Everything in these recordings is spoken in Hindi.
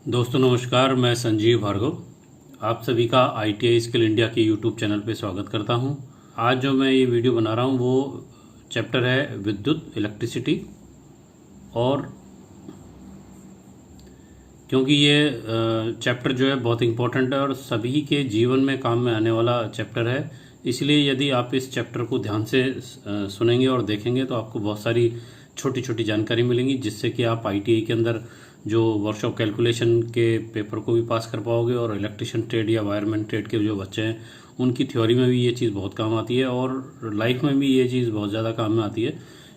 दोस्तों नमस्कार, मैं संजीव भार्गव आप सभी का ITI स्किल इंडिया के यूट्यूब चैनल पे स्वागत करता हूं। आज जो मैं ये वीडियो बना रहा हूं वो चैप्टर है विद्युत इलेक्ट्रिसिटी। और क्योंकि ये चैप्टर जो है बहुत इम्पोर्टेंट है और सभी के जीवन में काम में आने वाला चैप्टर है, इसलिए यदि आप इस चैप्टर को ध्यान से सुनेंगे और देखेंगे तो आपको बहुत सारी छोटी छोटी जानकारी मिलेंगी, जिससे कि आप ITI के अंदर जो वर्कशॉप कैलकुलेशन के पेपर को भी पास कर पाओगे और इलेक्ट्रिशियन ट्रेड या वायरमैन ट्रेड के जो बच्चे हैं उनकी थ्योरी में भी ये चीज़ बहुत काम आती है और लाइफ में भी ये चीज़ बहुत ज़्यादा काम में आती है,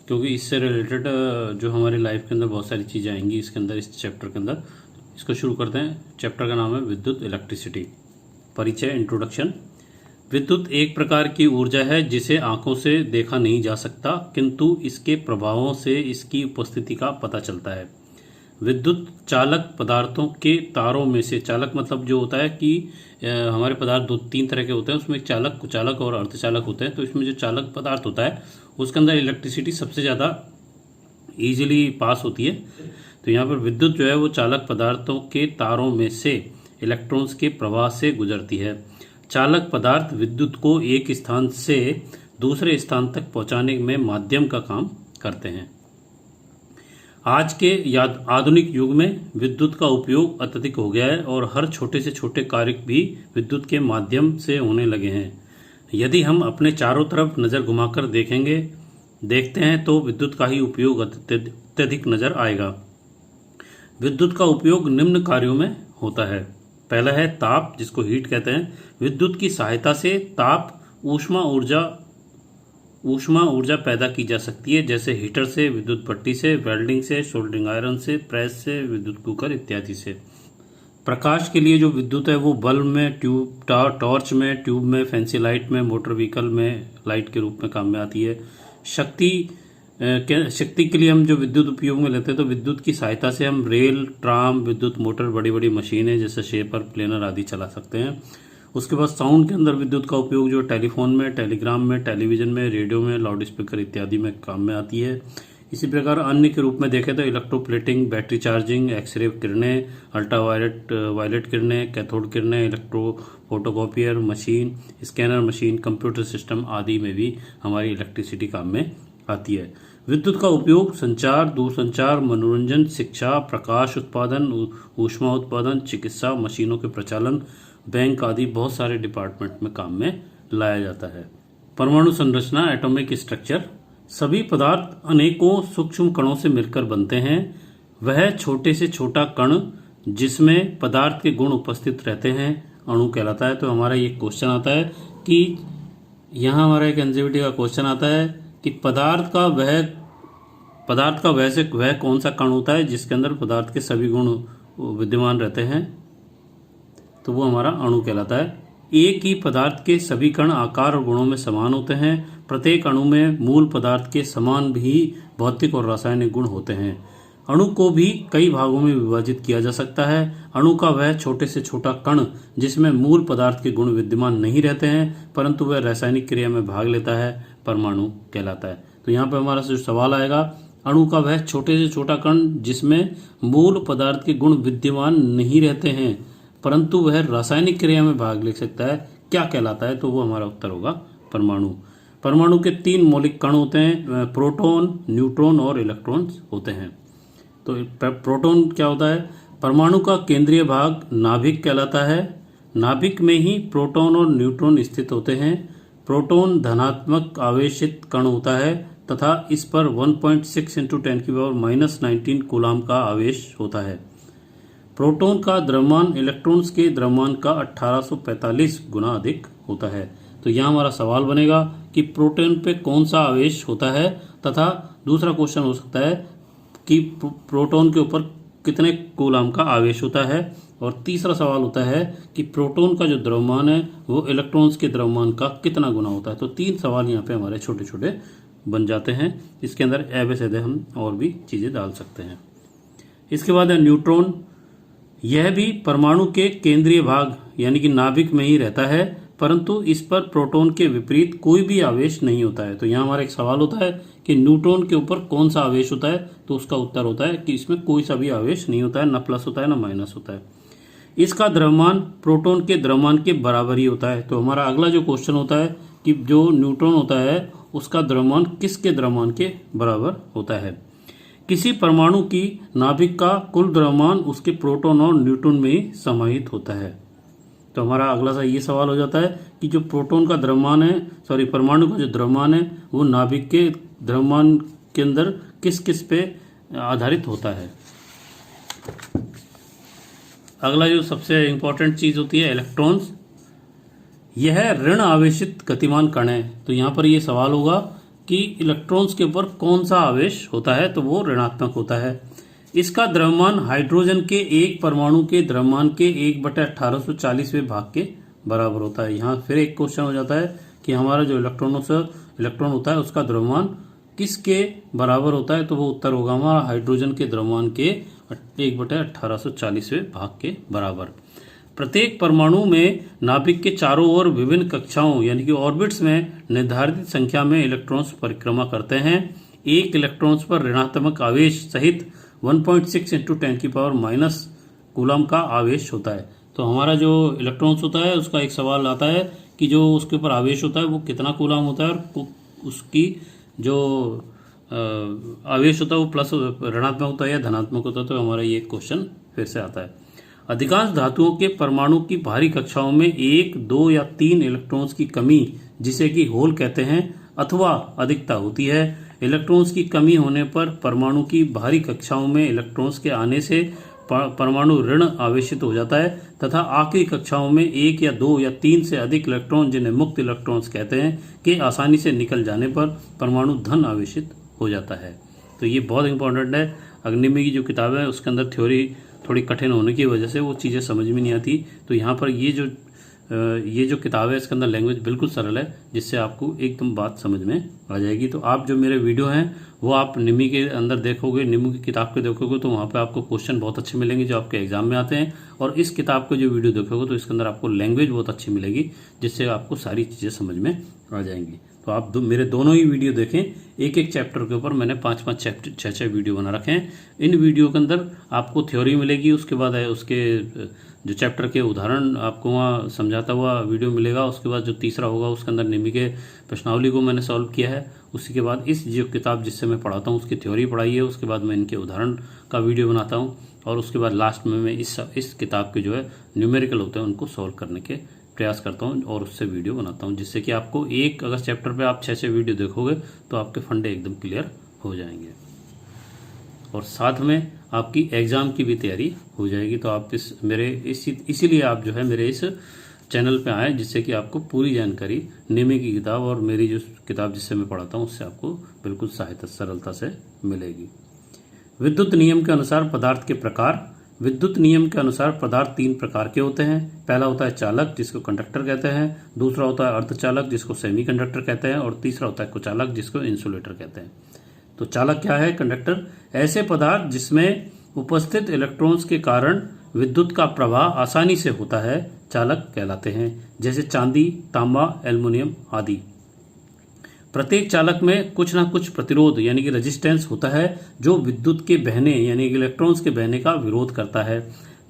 क्योंकि इससे रिलेटेड जो हमारी लाइफ के अंदर बहुत सारी चीज़ें आएंगी इसके अंदर, इस चैप्टर के अंदर। इसको शुरू करते हैं। चैप्टर का नाम है विद्युत इलेक्ट्रिसिटी। परिचय, इंट्रोडक्शन। विद्युत एक प्रकार की ऊर्जा है जिसे आंखों से देखा नहीं जा सकता, किंतु इसके प्रभावों से इसकी उपस्थिति का पता चलता है। विद्युत चालक पदार्थों के तारों में से, चालक मतलब जो होता है कि हमारे पदार्थ तीन तरह के होते हैं, उसमें चालक, कुचालक और अर्धचालक होते हैं। तो इसमें जो चालक पदार्थ होता है उसके अंदर इलेक्ट्रिसिटी सबसे ज़्यादा इजीली पास होती है। तो यहाँ पर विद्युत जो है वो चालक पदार्थों के तारों में से इलेक्ट्रॉन्स के प्रवाह से गुजरती है। चालक पदार्थ विद्युत को एक स्थान से दूसरे स्थान तक पहुँचाने में माध्यम का काम करते हैं। आज के आधुनिक युग में विद्युत का उपयोग अत्यधिक हो गया है और हर छोटे से छोटे कार्य भी विद्युत के माध्यम से होने लगे हैं। यदि हम अपने चारों तरफ नज़र घुमाकर देखते हैं तो विद्युत का ही उपयोग अत्यधिक नज़र आएगा। विद्युत का उपयोग निम्न कार्यों में होता है। पहला है ताप, जिसको हीट कहते हैं। विद्युत की सहायता से ताप ऊष्मा ऊर्जा पैदा की जा सकती है, जैसे हीटर से, विद्युत भट्टी से, वेल्डिंग से, सोल्डरिंग आयरन से, प्रेस से, विद्युत कुकर इत्यादि से। प्रकाश के लिए जो विद्युत है वो बल्ब में, टॉर्च में, ट्यूब में, फैंसी लाइट में, मोटर व्हीकल में लाइट के रूप में काम में आती है। शक्ति के लिए हम जो विद्युत उपयोग में लेते हैं तो विद्युत की सहायता से हम रेल, ट्राम, विद्युत मोटर, बड़ी बड़ी मशीनें जैसे शेपर, प्लेनर आदि चला सकते हैं। उसके बाद साउंड के अंदर विद्युत का उपयोग जो टेलीफोन में, टेलीग्राम में, टेलीविजन में, रेडियो में, लाउड स्पीकर इत्यादि में काम में आती है। इसी प्रकार अन्य के रूप में देखें तो इलेक्ट्रोप्लेटिंग, बैटरी चार्जिंग, एक्सरे किरणें, वायलेट किरणें, कैथोड किरणें, electro photocopier machine, scanner machine, computer system आदि में भी हमारी इलेक्ट्रिसिटी काम में आती है। विद्युत का उपयोग संचार, दूरसंचार, मनोरंजन, शिक्षा, प्रकाश उत्पादन, ऊष्मा उत्पादन, चिकित्सा, मशीनों के प्रचालन, बैंक आदि बहुत सारे डिपार्टमेंट में काम में लाया जाता है। परमाणु संरचना, एटॉमिक स्ट्रक्चर। सभी पदार्थ अनेकों सूक्ष्म कणों से मिलकर बनते हैं। वह छोटे से छोटा कण जिसमें पदार्थ के गुण उपस्थित रहते हैं अणु कहलाता है। तो हमारा ये क्वेश्चन आता है कि यहाँ हमारा एक एनसीईआरटी का क्वेश्चन आता है कि पदार्थ का वह कौन सा कण होता है जिसके अंदर पदार्थ के सभी गुण विद्यमान रहते हैं, तो वो हमारा अणु कहलाता है। एक ही पदार्थ के सभी कण आकार और गुणों में समान होते हैं। प्रत्येक अणु में मूल पदार्थ के समान भी भौतिक और रासायनिक गुण होते हैं। अणु को भी कई भागों में विभाजित किया जा सकता है। अणु का वह छोटे से छोटा कण जिसमें मूल पदार्थ के गुण विद्यमान नहीं रहते हैं परंतु वह रासायनिक क्रिया में भाग लेता है, परमाणु कहलाता है। तो यहाँ पे हमारा जो सवाल आएगा, अणु का वह छोटे से छोटा कण जिसमें मूल पदार्थ के गुण विद्यमान नहीं रहते हैं परंतु वह रासायनिक क्रिया में भाग ले सकता है, क्या कहलाता है? तो वो हमारा उत्तर होगा परमाणु। परमाणु के 3 मौलिक कण होते हैं, प्रोटॉन, न्यूट्रॉन और इलेक्ट्रॉन्स होते हैं। तो प्रोटॉन क्या होता है? परमाणु का केंद्रीय भाग नाभिक कहलाता है। नाभिक में ही प्रोटॉन और न्यूट्रॉन स्थित होते हैं। प्रोटॉन धनात्मक आवेशित कण होता है तथा इस पर 1.6 × 10⁻⁻19 कूलाम का आवेश होता है। प्रोटॉन का द्रव्यमान इलेक्ट्रॉन्स के द्रव्यमान का 1845 गुना अधिक होता है। तो यहाँ हमारा सवाल बनेगा कि प्रोटॉन पे कौन सा आवेश होता है, तथा दूसरा क्वेश्चन हो सकता है कि प्रोटॉन के ऊपर कितने कूलाम का आवेश होता है, और तीसरा सवाल होता है कि प्रोटॉन का जो द्रव्यमान है वो इलेक्ट्रॉन्स के द्रव्यमान का कितना गुना होता है। तो 3 सवाल यहाँ पे हमारे छोटे छोटे बन जाते हैं। इसके अंदर एबेसेदे हम और भी चीज़ें डाल सकते हैं। इसके बाद है न्यूट्रॉन। यह भी परमाणु के केंद्रीय भाग यानी कि नाभिक में ही रहता है परंतु इस पर प्रोटॉन के विपरीत कोई भी आवेश नहीं होता है। तो यहाँ हमारा एक सवाल होता है कि न्यूट्रॉन के ऊपर कौन सा आवेश होता है, तो उसका उत्तर होता है कि इसमें कोई सा भी आवेश नहीं होता है, ना प्लस होता है ना माइनस होता है। इसका द्रव्यमान प्रोटॉन के द्रव्यमान के बराबर ही होता है। तो हमारा अगला जो क्वेश्चन होता है कि जो न्यूट्रॉन होता है उसका द्रव्यमान किसके द्रव्यमान के बराबर होता है। किसी परमाणु की नाभिक का कुल द्रव्यमान उसके प्रोटॉन और न्यूट्रॉन में ही समाहित होता है। तो हमारा अगला सा ये सवाल हो जाता है कि जो प्रोटॉन का द्रव्यमान है, परमाणु का जो द्रव्यमान है वो नाभिक के द्रव्यमान के अंदर किस किस पे आधारित होता है। अगला जो सबसे इंपॉर्टेंट चीज होती है इलेक्ट्रॉन्स, यह ऋण आवेशित गतिमान कण है। तो यहाँ पर ये सवाल होगा कि इलेक्ट्रॉन्स के ऊपर कौन सा आवेश होता है, तो वो ऋणात्मक होता है। इसका द्रव्यमान हाइड्रोजन के एक परमाणु के द्रव्यमान के 1/1840वें भाग के बराबर होता है। यहाँ फिर एक क्वेश्चन हो जाता है कि हमारा जो इलेक्ट्रॉन होता है उसका द्रव्यमान किसके बराबर होता है, तो वो उत्तर होगा हमारा हाइड्रोजन के द्रव्यमान के 1/1840वें भाग के बराबर। प्रत्येक परमाणु में नाभिक के चारों ओर विभिन्न कक्षाओं यानी कि ऑर्बिट्स में निर्धारित संख्या में इलेक्ट्रॉन्स परिक्रमा करते हैं। एक इलेक्ट्रॉन्स पर ऋणात्मक आवेश सहित 1.6 × 10⁻⁻⁻ कूलम का आवेश होता है। तो हमारा जो इलेक्ट्रॉन्स होता है उसका एक सवाल आता है कि जो उसके ऊपर आवेश होता है वो कितना कूलम होता है और उसकी जो आवेश होता है वो प्लस ऋणात्मक होता है या धनात्मक होता है। तो हमारा ये क्वेश्चन फिर से आता है। अधिकांश धातुओं के परमाणु की बाहरी कक्षाओं में 1, 2 या 3 इलेक्ट्रॉन्स की कमी, जिसे कि होल कहते हैं, अथवा अधिकता होती है। इलेक्ट्रॉन्स की कमी होने पर परमाणु की बाहरी कक्षाओं में इलेक्ट्रॉन्स के आने से परमाणु ऋण आवेशित हो जाता है तथा आखिरी कक्षाओं में 1 या 2 या 3 से अधिक इलेक्ट्रॉन, जिन्हें मुक्त इलेक्ट्रॉन्स कहते हैं, के आसानी से निकल जाने पर परमाणु धन आवेशित हो जाता है। तो ये बहुत इंपॉर्टेंट है। अग्निमी की जो किताब है उसके अंदर थ्योरी थोड़ी कठिन होने की वजह से वो चीज़ें समझ में नहीं आती। तो यहाँ पर ये जो किताब है इसके अंदर लैंग्वेज बिल्कुल सरल है, जिससे आपको एकदम बात समझ में आ जाएगी। तो आप जो मेरे वीडियो हैं वो आप निमी के अंदर देखोगे, निमी की किताब को देखोगे तो वहाँ पे आपको क्वेश्चन बहुत अच्छे मिलेंगे जो आपके एग्जाम में आते हैं। और इस किताब को जो वीडियो देखोगे तो इसके अंदर आपको लैंग्वेज बहुत अच्छी मिलेगी, जिससे आपको सारी चीज़ें समझ में आ जाएंगी। तो आप मेरे दोनों ही वीडियो देखें। एक एक चैप्टर के ऊपर मैंने 5-5 चैप्टर 6-6 वीडियो बना रखे हैं। इन वीडियो के अंदर आपको थ्योरी मिलेगी, उसके बाद उसके जो चैप्टर के उदाहरण आपको वहाँ समझाता हुआ वीडियो मिलेगा। उसके बाद जो तीसरा होगा उसके अंदर निमी के प्रश्नावली को मैंने सॉल्व किया है। उसी के बाद इस जो किताब जिससे मैं पढ़ाता हूँ उसकी थ्योरी पढ़ाई है। उसके बाद मैं इनके उदाहरण का वीडियो बनाता हूँ और उसके बाद लास्ट में मैं इस किताब के जो है न्यूमेरिकल होते हैं उनको सॉल्व करने के प्रयास करता हूँ और उससे वीडियो बनाता हूँ, जिससे कि आपको एक अगर चैप्टर पे आप 6-6 वीडियो देखोगे तो आपके फंडे एकदम क्लियर हो जाएंगे और साथ में आपकी एग्जाम की भी तैयारी हो जाएगी। तो आप इसीलिए आप जो है मेरे इस चैनल पे आए, जिससे कि आपको पूरी जानकारी निमी की किताब और मेरी जो किताब जिससे मैं पढ़ाता हूँ उससे आपको बिल्कुल सरलता से मिलेगी। विद्युत नियम के अनुसार पदार्थ के प्रकार। विद्युत नियम के अनुसार पदार्थ 3 प्रकार के होते हैं। पहला होता है चालक, जिसको कंडक्टर कहते हैं। दूसरा होता है अर्धचालक, जिसको सेमीकंडक्टर कहते हैं। और तीसरा होता है कुचालक, जिसको इंसुलेटर कहते हैं। तो चालक क्या है? कंडक्टर ऐसे पदार्थ जिसमें उपस्थित इलेक्ट्रॉन्स के कारण विद्युत का प्रवाह आसानी से होता है, चालक कहलाते हैं, जैसे चांदी, तांबा, एल्युमिनियम आदि। प्रत्येक चालक में कुछ ना कुछ प्रतिरोध यानी कि रेजिस्टेंस होता है, जो विद्युत के बहने यानी कि इलेक्ट्रॉन्स के बहने का विरोध करता है।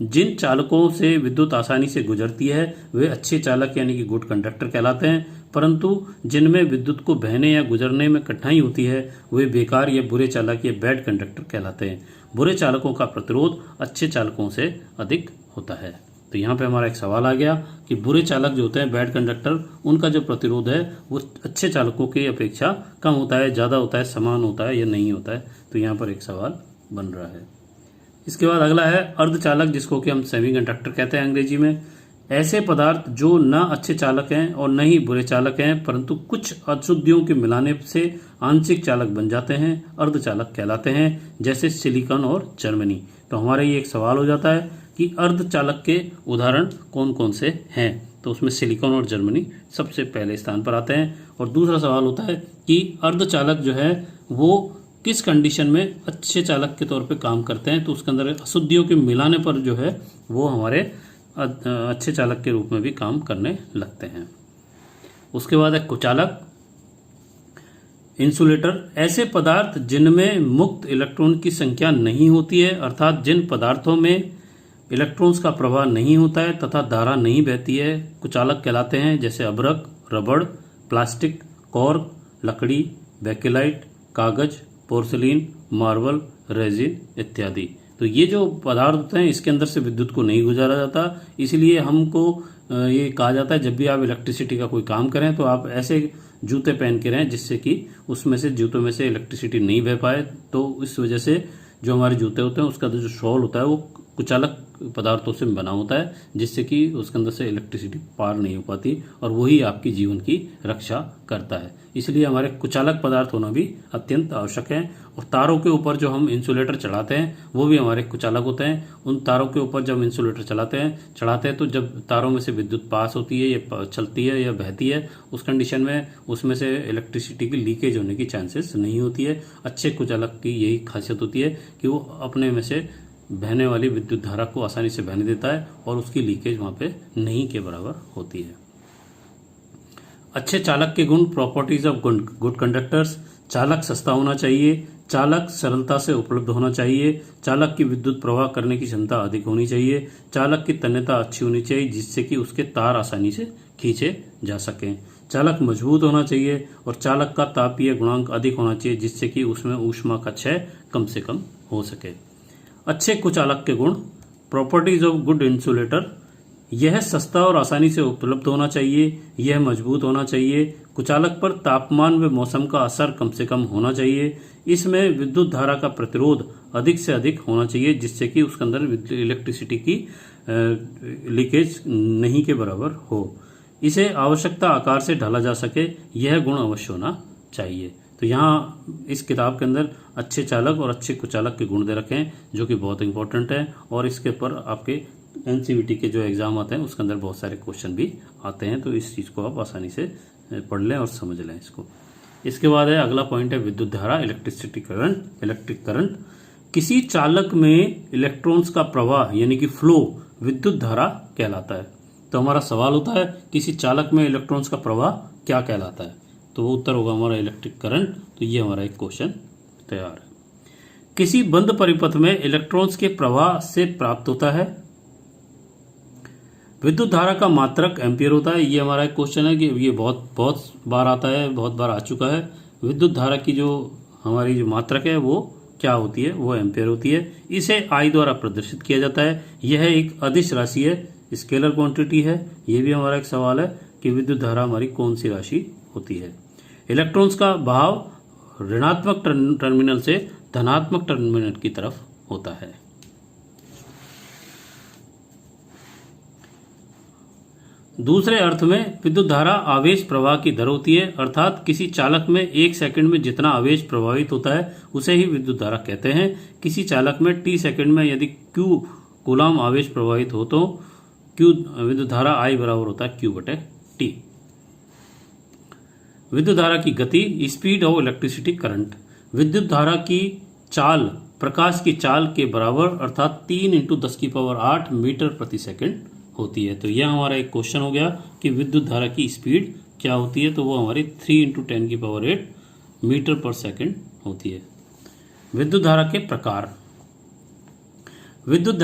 जिन चालकों से विद्युत आसानी से गुजरती है वे अच्छे चालक यानी कि गुड कंडक्टर कहलाते हैं, परंतु जिनमें विद्युत को बहने या गुजरने में कठिनाई होती है वे बेकार या बुरे चालक या बैड कंडक्टर कहलाते हैं। बुरे चालकों का प्रतिरोध अच्छे चालकों से अधिक होता है। तो यहाँ पे हमारा एक सवाल आ गया कि बुरे चालक जो होते हैं बैड कंडक्टर, उनका जो प्रतिरोध है वो अच्छे चालकों की अपेक्षा कम होता है, ज़्यादा होता है, समान होता है या नहीं होता है। तो यहाँ पर एक सवाल बन रहा है। इसके बाद अगला है अर्धचालक, जिसको कि हम सेमीकंडक्टर कहते हैं अंग्रेजी में। ऐसे पदार्थ जो न अच्छे चालक हैं और न ही बुरे चालक हैं, परंतु कुछ अशुद्धियों के मिलाने से आंशिक चालक बन जाते हैं, अर्धचालक कहलाते हैं, जैसे सिलिकॉन और जर्मनी। तो हमारा ये एक सवाल हो जाता है कि अर्धचालक के उदाहरण कौन कौन से हैं। तो उसमें सिलिकॉन और जर्मनी सबसे पहले स्थान पर आते हैं। और दूसरा सवाल होता है कि अर्धचालक जो है वो किस कंडीशन में अच्छे चालक के तौर पे काम करते हैं। तो उसके अंदर अशुद्धियों के मिलाने पर जो है वो हमारे अच्छे चालक के रूप में भी काम करने लगते हैं। उसके बाद है कुचालक। इंसुलेटर ऐसे पदार्थ जिनमें मुक्त इलेक्ट्रॉन की संख्या नहीं होती है, अर्थात जिन पदार्थों में इलेक्ट्रॉन्स का प्रवाह नहीं होता है तथा धारा नहीं बहती है, कुचालक कहलाते हैं। जैसे अभ्रक, रबड़, प्लास्टिक, कॉर्क, लकड़ी, बेकेलाइट, कागज, पोर्सिलीन, मार्बल, रेजिन इत्यादि। तो ये जो पदार्थ होते हैं इसके अंदर से विद्युत को नहीं गुजारा जाता, इसलिए हमको ये कहा जाता है जब भी आप इलेक्ट्रिसिटी का कोई काम करें तो आप ऐसे जूते पहन के रहें जिससे कि उसमें से जूतों में से इलेक्ट्रिसिटी नहीं बह पाए। तो इस वजह से जो हमारे जूते होते हैं उसका जो शॉल होता है वो कुचालक पदार्थों से बना होता है, जिससे कि उसके अंदर से इलेक्ट्रिसिटी पार नहीं हो पाती और वही आपकी जीवन की रक्षा करता है। इसलिए हमारे कुचालक पदार्थ होना भी अत्यंत आवश्यक है। और तारों के ऊपर जो हम इंसुलेटर चढ़ाते हैं वो भी हमारे कुचालक होते हैं। उन तारों के ऊपर जब इंसुलेटर चढ़ाते हैं तो जब तारों में से विद्युत पास होती है या चलती है या बहती है, उस कंडीशन में उसमें से इलेक्ट्रिसिटी की लीकेज होने की चांसेस नहीं होती है। अच्छे कुचालक की यही खासियत होती है कि वो अपने में से बहने वाली विद्युत धारा को आसानी से बहने देता है और उसकी लीकेज वहां पे नहीं के बराबर होती है। अच्छे चालक के गुण, प्रॉपर्टीज ऑफ गुड कंडक्टर्स। चालक सस्ता होना चाहिए, चालक सरलता से उपलब्ध होना चाहिए, चालक की विद्युत प्रवाह करने की क्षमता अधिक होनी चाहिए, चालक की तन्यता अच्छी होनी चाहिए जिससे कि उसके तार आसानी से खींचे जा सकें, चालक मजबूत होना चाहिए और चालक का तापीय गुणांक अधिक होना चाहिए जिससे कि उसमें ऊष्मा का क्षय कम से कम हो सके। अच्छे कुचालक के गुण, प्रॉपर्टीज ऑफ गुड इंसुलेटर। यह सस्ता और आसानी से उपलब्ध होना चाहिए, यह मजबूत होना चाहिए, कुचालक पर तापमान व मौसम का असर कम से कम होना चाहिए, इसमें विद्युत धारा का प्रतिरोध अधिक से अधिक होना चाहिए जिससे कि उसके अंदर इलेक्ट्रिसिटी की लीकेज नहीं के बराबर हो, इसे आवश्यकता आकार से ढाला जा सके, यह गुण अवश्य होना चाहिए। तो यहाँ इस किताब के अंदर अच्छे चालक और अच्छे कुचालक के गुण दे रखे हैं जो कि बहुत इंपॉर्टेंट है और इसके ऊपर आपके एनसीईआरटी के जो एग्जाम आते हैं उसके अंदर बहुत सारे क्वेश्चन भी आते हैं। तो इस चीज़ को आप आसानी से पढ़ लें और समझ लें इसको। इसके बाद है अगला पॉइंट है विद्युत धारा, इलेक्ट्रिक करंट। किसी चालक में इलेक्ट्रॉन्स का प्रवाह यानी कि फ्लो विद्युत धारा कहलाता है। तो हमारा सवाल होता है किसी चालक में इलेक्ट्रॉन्स का प्रवाह क्या कहलाता है, तो वो उत्तर होगा हमारा इलेक्ट्रिक करंट। तो ये हमारा एक क्वेश्चन तैयार है। किसी बंद परिपथ में इलेक्ट्रॉन्स के प्रवाह से प्राप्त होता है विद्युत धारा का मात्रक एम्पियर होता है। ये हमारा एक क्वेश्चन है कि ये बहुत बार आता है, बहुत बार आ चुका है। विद्युत धारा की जो हमारी जो मात्रक है वो क्या होती है, वो एम्पियर होती है। इसे आई द्वारा प्रदर्शित किया जाता है। यह एक अदिश राशि है, स्केलर क्वांटिटी है। ये भी हमारा एक सवाल है कि विद्युत धारा हमारी कौन सी राशि होती है। इलेक्ट्रॉन्स का बहाव ऋणात्मक टर्मिनल से धनात्मक टर्मिनल की तरफ होता है। दूसरे अर्थ में विद्युत धारा आवेश प्रवाह की दर होती है, अर्थात किसी चालक में 1 सेकंड में जितना आवेश प्रवाहित होता है उसे ही विद्युत धारा कहते हैं। किसी चालक में t सेकंड में यदि q कूलाम आवेश प्रवाहित हो तो q विद्युत धारा I बराबर होता है q/t। विद्युत धारा की गति, स्पीड ऑफ इलेक्ट्रिसिटी करंट। विद्युत धारा की चाल प्रकाश की चाल के बराबर अर्थात 3 × 10⁸ मीटर प्रति सेकंड होती है। तो यह हमारा एक क्वेश्चन हो गया कि विद्युत धारा की स्पीड क्या होती है, तो वो हमारी 3 × 10⁸ मीटर पर सेकंड होती है। विद्युत धारा के प्रकार। विद्युत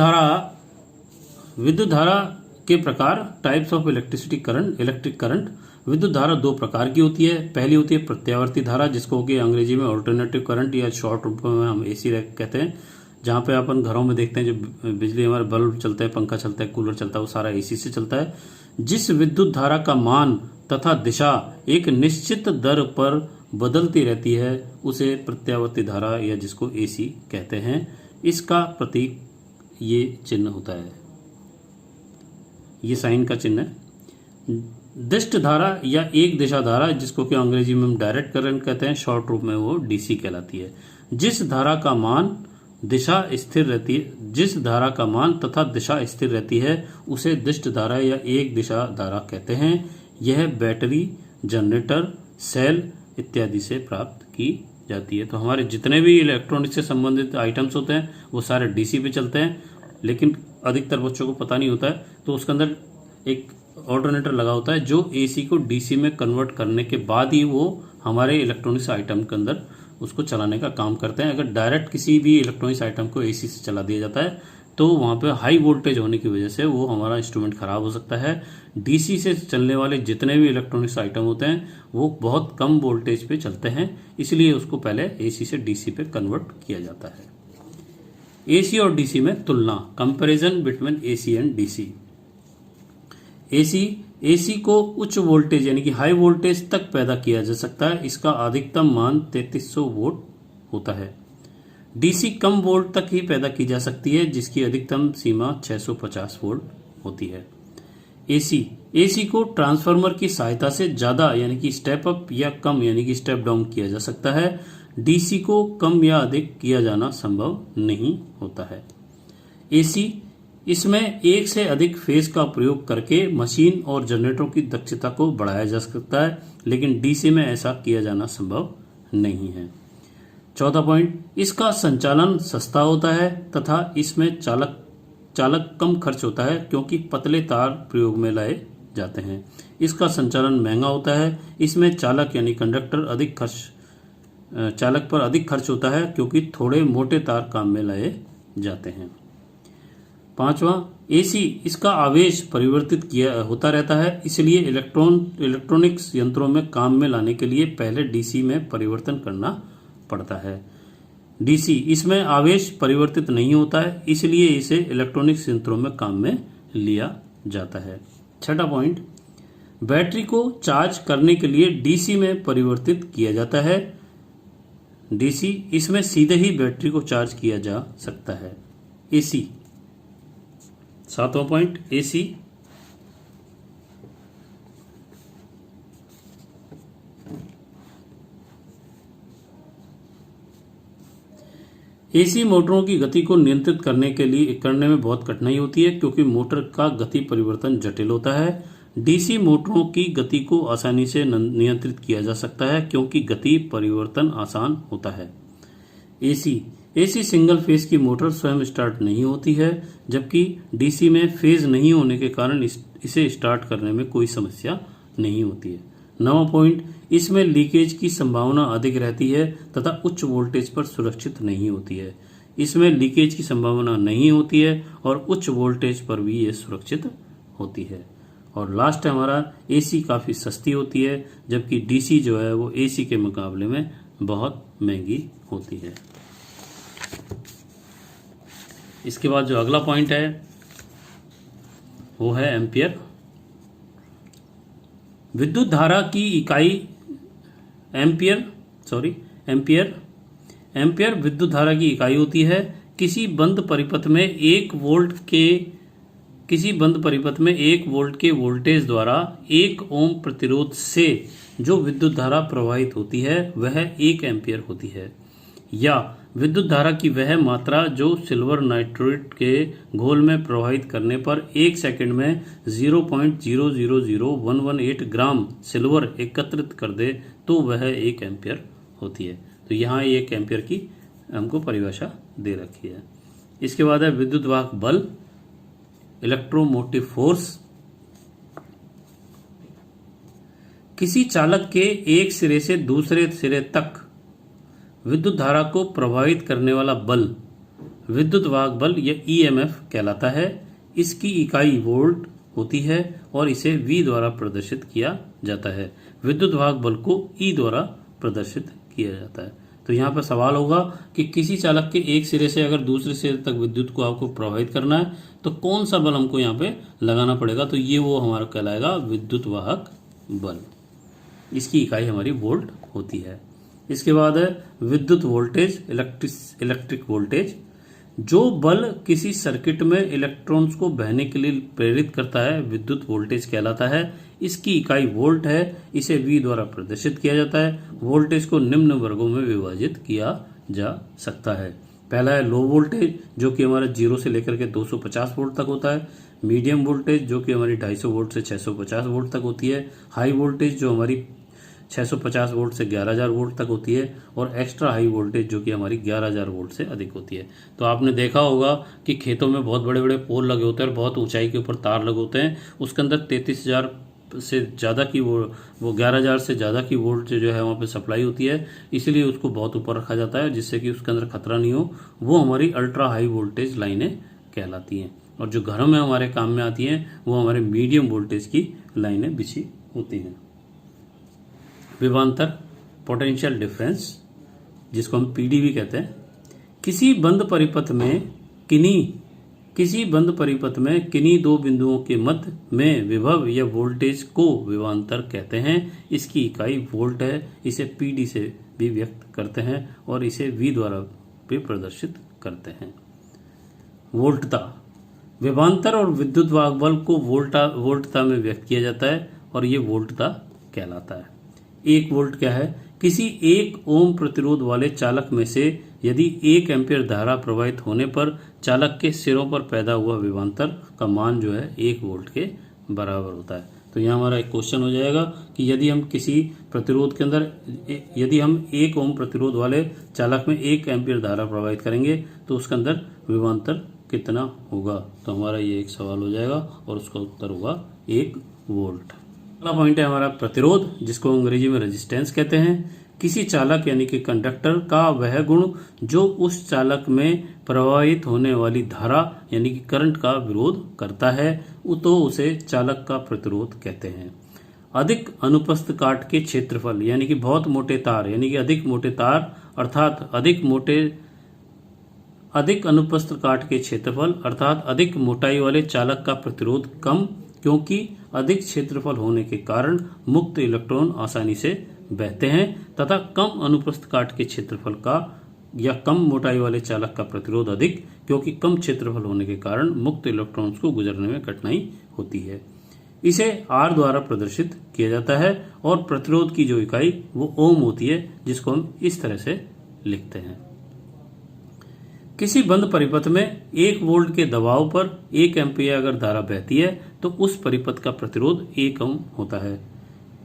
धारा के प्रकार, टाइप्स ऑफ इलेक्ट्रिक करंट। विद्युत धारा 2 प्रकार की होती है। पहली होती है प्रत्यावर्ती धारा जिसको कि अंग्रेजी में ऑल्टरनेटिव करंट या शॉर्ट रूप में हम एसी कहते हैं, जहाँ पे अपन घरों में देखते हैं जो बिजली हमारे बल्ब चलता है, पंखा चलता है, कूलर चलता है, वो सारा एसी से चलता है। जिस विद्युत धारा का मान तथा दिशा एक निश्चित दर पर बदलती रहती है उसे प्रत्यावर्ती धारा या जिसको एसी कहते हैं। इसका प्रतीक ये चिन्ह होता है, ये साइन का चिन्ह है। दिष्ट धारा या एक दिशा धारा जिसको कि अंग्रेजी में हम डायरेक्ट करंट कहते हैं, शॉर्ट रूप में वो डीसी कहलाती है। जिस धारा का मान तथा दिशा स्थिर रहती है उसे दिष्ट धारा या एक दिशा धारा कहते हैं। यह बैटरी, जनरेटर, सेल इत्यादि से प्राप्त की जाती है। तो हमारे जितने भी इलेक्ट्रॉनिक्स से संबंधित आइटम्स होते हैं वो सारे डीसी पे चलते हैं, लेकिन अधिकतर बच्चों को पता नहीं होता है, तो उसके अंदर एक ऑल्टरनेटर लगा होता है जो एसी को डीसी में कन्वर्ट करने के बाद ही वो हमारे इलेक्ट्रॉनिक्स आइटम के अंदर उसको चलाने का काम करते हैं। अगर डायरेक्ट किसी भी इलेक्ट्रॉनिक्स आइटम को एसी से चला दिया जाता है तो वहाँ पे हाई वोल्टेज होने की वजह से वो हमारा इंस्ट्रूमेंट खराब हो सकता है। डीसी से चलने वाले जितने भी इलेक्ट्रॉनिक्स आइटम होते हैं वो बहुत कम वोल्टेज पे चलते हैं, इसलिए उसको पहले एसी से डीसी पे कन्वर्ट किया जाता है। एसी और डीसी में तुलना, comparison between AC and DC. AC को उच्च वोल्टेज यानी कि हाई वोल्टेज तक पैदा किया जा सकता है। इसका अधिकतम मान 3300 वोल्ट होता है। डीसी कम वोल्ट तक ही पैदा की जा सकती है, जिसकी अधिकतम सीमा 650 वोल्ट होती है। एसी को ट्रांसफार्मर की सहायता से ज्यादा यानी कि स्टेप अप या कम यानी कि स्टेप डाउन किया जा सकता है। डीसी को कम या अधिक किया जाना संभव नहीं होता है। एसी इसमें एक से अधिक फेज का प्रयोग करके मशीन और जनरेटरों की दक्षता को बढ़ाया जा सकता है, लेकिन डीसी में ऐसा किया जाना संभव नहीं है। चौथा पॉइंट, इसका संचालन सस्ता होता है तथा इसमें चालक कम खर्च होता है क्योंकि पतले तार प्रयोग में लाए जाते हैं। इसका संचालन महंगा होता है। इसमें चालक यानी कंडक्टर चालक पर अधिक खर्च होता है क्योंकि थोड़े मोटे तार काम में लाए जाते हैं। पांचवा, एसी इसका आवेश परिवर्तित होता रहता है, इसलिए इलेक्ट्रॉनिक्स यंत्रों में काम में लाने के लिए पहले डीसी में परिवर्तन करना पड़ता है। डीसी इसमें आवेश परिवर्तित नहीं होता है, इसलिए इसे इलेक्ट्रॉनिक्स यंत्रों में काम में लिया जाता है। छठा पॉइंट, बैटरी को चार्ज करने के लिए डीसी में परिवर्तित किया जाता है। डीसी इसमें सीधे ही बैटरी को चार्ज किया जा सकता है। एसी, सातवां पॉइंट, एसी मोटरों की गति को नियंत्रित करने में बहुत कठिनाई होती है क्योंकि मोटर का गति परिवर्तन जटिल होता है। डीसी मोटरों की गति को आसानी से नियंत्रित किया जा सकता है क्योंकि गति परिवर्तन आसान होता है। एसी सिंगल फेज की मोटर स्वयं स्टार्ट नहीं होती है, जबकि डीसी में फेज नहीं होने के कारण इसे स्टार्ट करने में कोई समस्या नहीं होती है। 9वां पॉइंट, इसमें लीकेज की संभावना अधिक रहती है तथा उच्च वोल्टेज पर सुरक्षित नहीं होती है। इसमें लीकेज की संभावना नहीं होती है और उच्च वोल्टेज पर भी ये सुरक्षित होती है। और लास्ट है हमारा, एसी काफ़ी सस्ती होती है, जबकि डीसी जो है वो एसी के मुकाबले में बहुत महंगी होती है। इसके बाद जो अगला पॉइंट है वो है एम्पियर। विद्युत धारा की इकाई एम्पियर विद्युत धारा की इकाई होती है। किसी बंद परिपथ में 1 वोल्ट के वोल्टेज द्वारा 1 ओम प्रतिरोध से जो विद्युत धारा प्रवाहित होती है वह 1 एम्पियर होती है। या विद्युत धारा की वह मात्रा जो सिल्वर नाइट्रेट के घोल में प्रवाहित करने पर 1 सेकंड में 0.000118 ग्राम सिल्वर एकत्रित कर दे तो वह 1 एम्पियर होती है। तो यहाँ 1 एम्पियर की हमको परिभाषा दे रखी है। इसके बाद है विद्युत वाहक बल, इलेक्ट्रोमोटिव फोर्स। किसी चालक के एक सिरे से दूसरे सिरे तक विद्युत धारा को प्रभावित करने वाला बल विद्युत वाहक बल या ईएमएफ कहलाता है। इसकी इकाई वोल्ट होती है और इसे V द्वारा प्रदर्शित किया जाता है। विद्युत वाहक बल को E द्वारा प्रदर्शित किया जाता है। तो यहाँ पर सवाल होगा कि किसी चालक के एक सिरे से अगर दूसरे सिरे तक विद्युत को आपको प्रभावित करना है तो कौन सा बल हमको यहाँ पे लगाना पड़ेगा, तो ये वो हमारा कहलाएगा विद्युत वाहक बल। इसकी इकाई हमारी वोल्ट होती है। इसके बाद है विद्युत वोल्टेज, इलेक्ट्रिक वोल्टेज। जो बल किसी सर्किट में इलेक्ट्रॉन्स को बहने के लिए प्रेरित करता है विद्युत वोल्टेज कहलाता है। इसकी इकाई वोल्ट है। इसे V द्वारा प्रदर्शित किया जाता है। वोल्टेज को निम्न वर्गों में विभाजित किया जा सकता है। पहला है लो वोल्टेज जो कि हमारा 0 से लेकर के 250 वोल्ट तक होता है। मीडियम वोल्टेज जो कि हमारी 250 वोल्ट से 650 वोल्ट तक होती है। हाई वोल्टेज जो हमारी 650 वोल्ट से 11,000 वोल्ट तक होती है। और एक्स्ट्रा हाई वोल्टेज जो कि हमारी 11,000 वोल्ट से अधिक होती है। तो आपने देखा होगा कि खेतों में बहुत बड़े बड़े पोल लगे होते हैं और बहुत ऊंचाई के ऊपर तार लगे होते हैं। उसके अंदर 33,000 से ज़्यादा की वो 11,000 से ज़्यादा की वोल्ट जो है वहाँ पे सप्लाई होती है, इसलिए उसको बहुत ऊपर रखा जाता है जिससे कि उसके अंदर खतरा नहीं हो। वो हमारी अल्ट्रा हाई वोल्टेज लाइनें कहलाती हैं। और जो घरों में हमारे काम में आती हैं वो हमारे मीडियम वोल्टेज की लाइनें बिछी होती हैं। विभवांतर पोटेंशियल डिफरेंस, जिसको हम पीडी भी कहते हैं, किसी बंद परिपथ में किन्हीं दो बिंदुओं के मध्य में विभव या वोल्टेज को विभवांतर कहते हैं। इसकी इकाई वोल्ट है। इसे पीडी से भी व्यक्त करते हैं और इसे वी द्वारा भी प्रदर्शित करते हैं। वोल्टता, विभवांतर और विद्युत वाहक बल को वोल्टता में व्यक्त किया जाता है और ये वोल्टता कहलाता है। 1 वोल्ट क्या है? किसी 1 ओम प्रतिरोध वाले चालक में से यदि 1 एम्पीयर धारा प्रवाहित होने पर चालक के सिरों पर पैदा हुआ विभवांतर का मान जो है 1 वोल्ट के बराबर होता है। तो यहाँ हमारा एक क्वेश्चन हो जाएगा कि यदि हम किसी प्रतिरोध के अंदर यदि हम 1 ओम प्रतिरोध वाले चालक में 1 एम्पीयर धारा प्रवाहित करेंगे तो उसके अंदर विभवांतर कितना होगा? तो हमारा ये एक सवाल हो जाएगा और उसका उत्तर होगा 1 वोल्ट। अगला पॉइंट है हमारा प्रतिरोध, जिसको अंग्रेजी में रेजिस्टेंस कहते हैं। किसी चालक यानी कि कंडक्टर का वह गुण जो उस चालक में प्रवाहित होने वाली धारा यानी कि करंट का विरोध करता है तो उसे चालक का प्रतिरोध कहते हैं। अधिक अनुप्रस्थ काट के क्षेत्रफल यानी कि बहुत मोटे तार यानी कि अधिक मोटे तार अर्थात अधिक अनुप्रस्थ काट के क्षेत्रफल अर्थात अधिक मोटाई वाले चालक का प्रतिरोध कम, क्योंकि अधिक क्षेत्रफल होने के कारण मुक्त इलेक्ट्रॉन आसानी से बहते हैं, तथा कम अनुप्रस्थ काट के क्षेत्रफल का या कम मोटाई वाले चालक का प्रतिरोध अधिक, क्योंकि कम क्षेत्रफल होने के कारण मुक्त इलेक्ट्रॉन्स को गुजरने में कठिनाई होती है। इसे R द्वारा प्रदर्शित किया जाता है और प्रतिरोध की जो इकाई वो ओम होती है, जिसको हम इस तरह से लिखते हैं। किसी बंद परिपथ में 1 वोल्ट के दबाव पर 1 एम्पीयर अगर धारा बहती है तो उस परिपथ का प्रतिरोध 1 ओम होता है।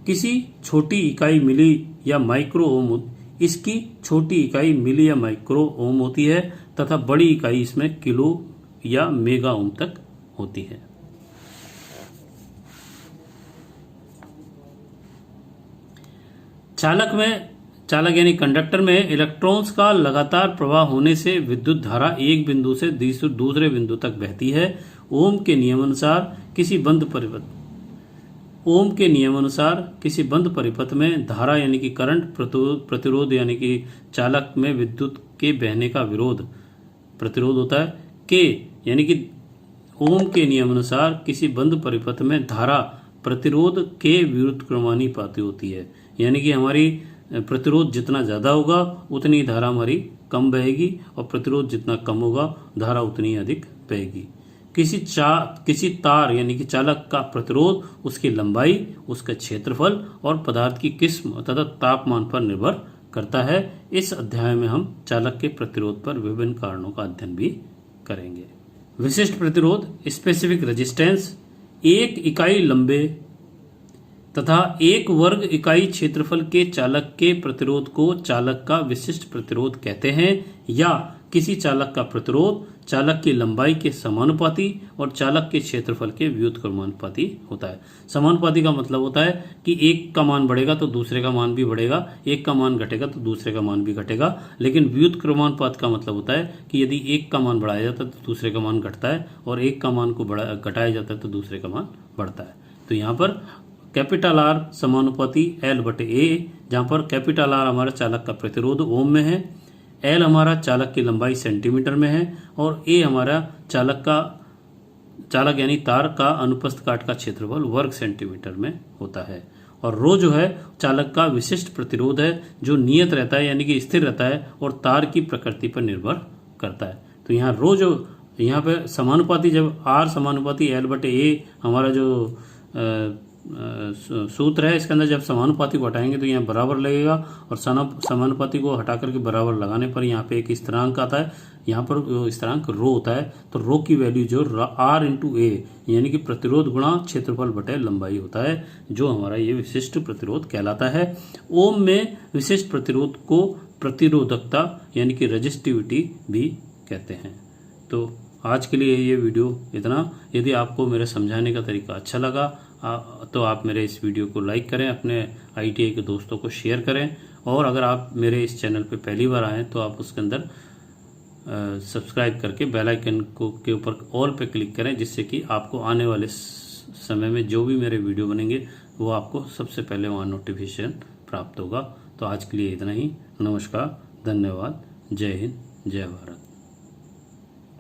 किसी छोटी इकाई मिली या माइक्रो ओम, इसकी छोटी इकाई मिली या माइक्रो ओम होती है तथा बड़ी इकाई इसमें किलो या मेगा ओम तक होती है। चालक यानी कंडक्टर में इलेक्ट्रॉन्स का लगातार प्रवाह होने से विद्युत धारा एक बिंदु से दूसरे बिंदु तक बहती है। ओम के नियमानुसार किसी बंद परिपथ में धारा यानी कि करंट प्रतिरोध यानी कि चालक में विद्युत के बहने का प्रतिरोध होता है। के यानी कि ओम के नियमानुसार किसी बंद परिपथ में धारा प्रतिरोध के विरुद्ध क्रमानुपाती होती है, यानी कि हमारी प्रतिरोध जितना ज्यादा होगा उतनी धारा हमारी कम बहेगी और प्रतिरोध जितना कम होगा धारा उतनी अधिक बहेगी। किसी तार यानी कि चालक का प्रतिरोध उसकी लंबाई, उसका क्षेत्रफल और पदार्थ की किस्म तथा तापमान पर निर्भर करता है। इस अध्याय में हम चालक के प्रतिरोध पर विभिन्न कारणों का अध्ययन भी करेंगे। विशिष्ट प्रतिरोध स्पेसिफिक रेजिस्टेंस, 1 इकाई लंबे तथा 1 वर्ग इकाई क्षेत्रफल के चालक के प्रतिरोध को चालक का विशिष्ट प्रतिरोध कहते हैं, या किसी चालक का प्रतिरोध चालक की लंबाई के समानुपाती और चालक के क्षेत्रफल के व्युत्क्रमानुपाती होता है। समानुपाती का मतलब होता है कि एक का मान बढ़ेगा तो दूसरे का मान भी बढ़ेगा, एक का मान घटेगा तो दूसरे का मान भी घटेगा। लेकिन व्युत्क्रमानुपात का मतलब होता है कि यदि एक का मान बढ़ाया जाता है तो दूसरे का मान घटता है और एक का मान को घटाया जाता है तो दूसरे का मान बढ़ता है। तो यहाँ पर कैपिटल आर समानुपाती L/A, जहाँ पर कैपिटल आर हमारा चालक का प्रतिरोध ओम में है, L हमारा चालक की लंबाई सेंटीमीटर में है और A हमारा चालक यानी तार का अनुप्रस्थ काट का क्षेत्रफल वर्ग सेंटीमीटर में होता है। और रो जो है चालक का विशिष्ट प्रतिरोध है जो नियत रहता है यानी कि स्थिर रहता है और तार की प्रकृति पर निर्भर करता है। तो यहाँ रो जो यहाँ पे समानुपाती, जब R समानुपाती L/A हमारा जो सूत्र है, इसके अंदर जब समानुपाती को हटाएंगे तो यहाँ बराबर लगेगा और समानुपाती को हटा करके बराबर लगाने पर यहाँ पे एक स्थिरांक आता है, यहाँ पर स्थिरांक रो होता है। तो रो की वैल्यू जो R/A यानी कि प्रतिरोध गुणा क्षेत्रफल बटे लंबाई होता है, जो हमारा ये विशिष्ट प्रतिरोध कहलाता है। ओम में विशिष्ट प्रतिरोध को प्रतिरोधकता यानी कि रेजिस्टिविटी भी कहते हैं। तो आज के लिए ये वीडियो इतना। यदि आपको मेरे समझाने का तरीका अच्छा लगा तो आप मेरे इस वीडियो को लाइक करें, अपने ITI के दोस्तों को शेयर करें, और अगर आप मेरे इस चैनल पे पहली बार आएँ तो आप उसके अंदर सब्सक्राइब करके बेल आइकन को के ऊपर ऑल पे क्लिक करें, जिससे कि आपको आने वाले समय में जो भी मेरे वीडियो बनेंगे वो आपको सबसे पहले वहाँ नोटिफिकेशन प्राप्त होगा। तो आज के लिए इतना ही। नमस्कार, धन्यवाद, जय हिंद, जय भारत।